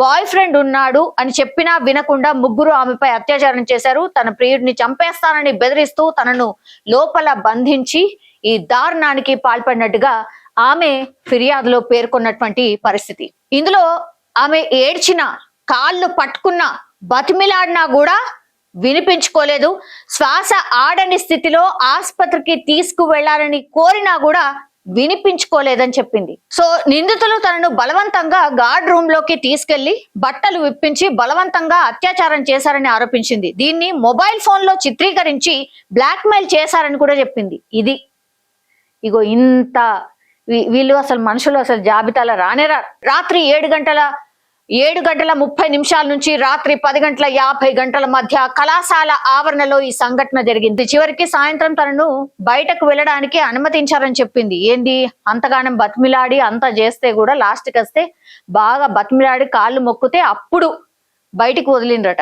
Boy friend ఉన్నాడు అని చెప్పినా వినకుండా ముగ్గురు ఆమెపై అత్యాచారం చేశారు. తన ప్రియుడిని చంపేస్తానని బెదిరిస్తూ తనను లోపల బంధించి ఈ దారుణానికి పాల్పడినట్టుగా ఆమె ఫిర్యాదులో పేర్కొన్నటువంటి పరిస్థితి. ఇందులో ఆమె ఏడ్చిన, కాళ్ళు పట్టుకున్న, బతిమిలాడినా కూడా వినిపించుకోలేదు. శ్వాస ఆడని స్థితిలో ఆసుపత్రికి తీసుకువెళ్లాలని కోరినా కూడా వినిపించుకోలేదని చెప్పింది. సో నిందితులు తనను బలవంతంగా గార్డ్ రూమ్ లోకి తీసుకెళ్లి బట్టలు విప్పించి బలవంతంగా అత్యాచారం చేశారని ఆరోపించింది. దీన్ని మొబైల్ ఫోన్ లో చిత్రీకరించి బ్లాక్ మెయిల్ చేశారని కూడా చెప్పింది. ఇది ఇగో ఇంత వీళ్ళు అసలు మనుషులు అసలు జాబితాలో రానేరా. రాత్రి 7:30 నుంచి రాత్రి 10:50 మధ్య కళాశాల ఆవరణలో ఈ సంఘటన జరిగింది. చివరికి సాయంత్రం తనను బయటకు వెళ్ళడానికి అనుమతించారని చెప్పింది. ఏంది అంతగానం బతిమిలాడి అంతా చేస్తే కూడా లాస్ట్కి వస్తే బాగా బతిమిలాడి కాళ్ళు మొక్కితే అప్పుడు బయటికి వదిలిండ్రట.